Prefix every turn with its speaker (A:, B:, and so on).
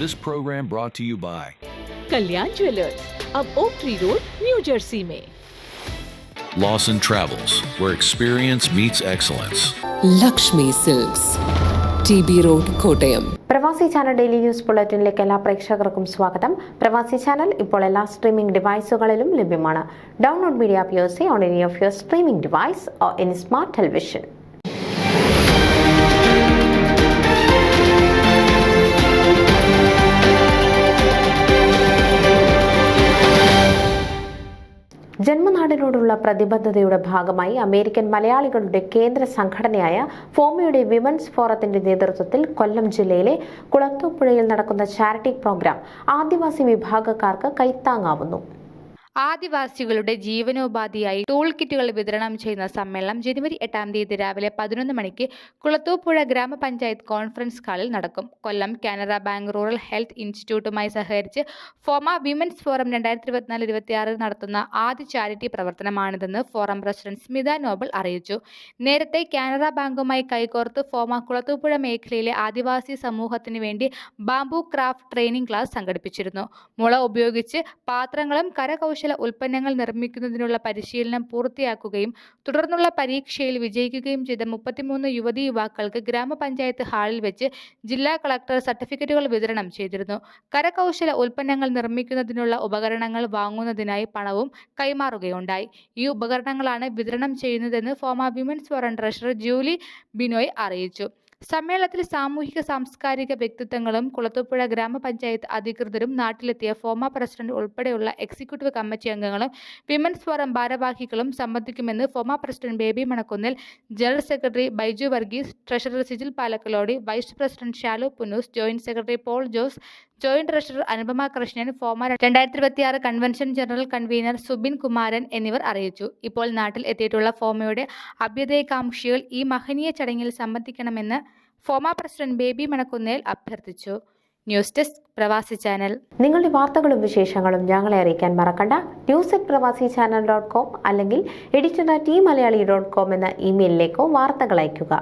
A: This program brought to you by
B: Kalyan jewellers, अब Oak Tree Road, New Jersey में।
A: Lawson Travels, where experience meets excellence.
C: Lakshmi silks, TB road, Kottayam.
D: Pravasi channel daily news ബുള്ളറ്റിനിലേക്ക് എല്ലാ പ്രേക്ഷകർക്കും സ്വാഗതം. പ്രവാസി channel ഇപ്പോൾ എല്ലാ streaming ഡിവൈസുകളിലും ലഭ്യമാണ്. Download media app use on any of your streaming device or any smart television. ജന്മനാടിനോടുള്ള പ്രതിബദ്ധതയുടെ ഭാഗമായി അമേരിക്കൻ മലയാളികളുടെ കേന്ദ്ര സംഘടനയായ ഫോമയുടെ വിമൻസ് ഫോറത്തിന്റെ നേതൃത്വത്തിൽ കൊല്ലം ജില്ലയിലെ കുളത്തൂപ്പുഴയിൽ നടക്കുന്ന ചാരിറ്റി പ്രോഗ്രാം ആദിവാസി വിഭാഗക്കാർക്ക് കൈത്താങ്ങാവുന്നു.
E: ആദിവാസികളുടെ ജീവനോപാധിയായി ടൂൾ കിറ്റുകൾ വിതരണം ചെയ്യുന്ന സമ്മേളനം ജനുവരി 8-ാം തീയതി രാവിലെ 11 മണിക്ക് കുളത്തൂപ്പുഴ ഗ്രാമപഞ്ചായത്ത് കോൺഫറൻസ് ഹാളിൽ നടക്കും. Kollam Canara bank rural health ഇൻസ്റ്റിറ്റ്യൂട്ടുമായി സഹകരിച്ച് ഫോമ വിമൻസ് ഫോറം 2024-26 നടത്തുന്ന ആദ്യ ചാരിറ്റി പ്രവർത്തനമാണിതെന്ന് ഫോറം പ്രസിഡന്റ് സ്മിത നോബൽ അറിയിച്ചു. നേരത്തെ കാനറ ബാങ്കുമായി കൈകോർത്ത് ഫോമ കുളത്തൂപ്പുഴ മേഖലയിലെ ആദിവാസി സമൂഹത്തിന് വേണ്ടി ബാംബു ക്രാഫ്റ്റ് ട്രെയിനിംഗ് ക്ലാസ് സംഘടിപ്പിച്ചിരുന്നു. മുള ഉപയോഗിച്ച് പാത്രങ്ങളും കരകൗശല ഉൽപ്പന്നങ്ങൾ നിർമ്മിക്കുന്നതിനുള്ള പരിശീലനം പൂർത്തിയാക്കുകയും തുടർന്നുള്ള പരീക്ഷയിൽ വിജയിക്കുകയും ചെയ്ത 33 യുവതീ യുവാക്കൾക്ക് ഗ്രാമപഞ്ചായത്ത് ഹാളിൽ വെച്ച് ജില്ലാ കളക്ടർ സർട്ടിഫിക്കറ്റുകൾ വിതരണം ചെയ്തിരുന്നു. കരകൗശല ഉൽപ്പന്നങ്ങൾ നിർമ്മിക്കുന്നതിനുള്ള ഉപകരണങ്ങൾ വാങ്ങുന്നതിനായി പണവും കൈമാറുകയുണ്ടായി. ഈ ഉപകരണങ്ങളാണ് വിതരണം ചെയ്യുന്നതെന്ന് FOMAA women's forum treasurer Julie Binoy അറിയിച്ചു. സമ്മേളനത്തിൽ സാമൂഹിക സാംസ്കാരിക വ്യക്തിത്വങ്ങളും കുളത്തൂപ്പുഴ ഗ്രാമപഞ്ചായത്ത് അധികൃതരും നാട്ടിലെത്തിയ ഫോമ പ്രസിഡന്റ് ഉൾപ്പെടെയുള്ള എക്സിക്യൂട്ടീവ് കമ്മിറ്റി അംഗങ്ങളും വിമൻസ് ഫോറം ഭാരവാഹികളും സംബന്ധിക്കുമെന്ന് FOMAA president Baby Manakkunnel, general secretary Baiju Varghese, treasurer Sijil Palakkalody, vice president Shalu Punnoose, joint secretary Paul Jose, joint treasurer Anupama Krishnan, FOMAA 2026 convention general convener Subin Kumaran എന്നിവർ അറിയിച്ചു. ഇപ്പോൾ നാട്ടിൽ എത്തിയിട്ടുള്ള ഫോമയുടെ അഭ്യുദയകാംക്ഷികൾ ഈ മഹനീയ ചടങ്ങിൽ സംബന്ധിക്കണമെന്ന് ഫോമ പ്രസിഡന്റ് ബേബി മണക്കുന്നേൽ അഭ്യർത്ഥിച്ചു. ന്യൂസ് ഡെസ്ക് പ്രവാസി ചാനൽ.
D: നിങ്ങളുടെ വാർത്തകളും വിശേഷങ്ങളും ഞങ്ങളെ അറിയിക്കാൻ മറക്കണ്ട. news@pravasichannel.com അല്ലെങ്കിൽ editor@tmalayaali.com എന്ന ഇമെയിലിലേക്കോ വാർത്തകൾ അയയ്ക്കുക.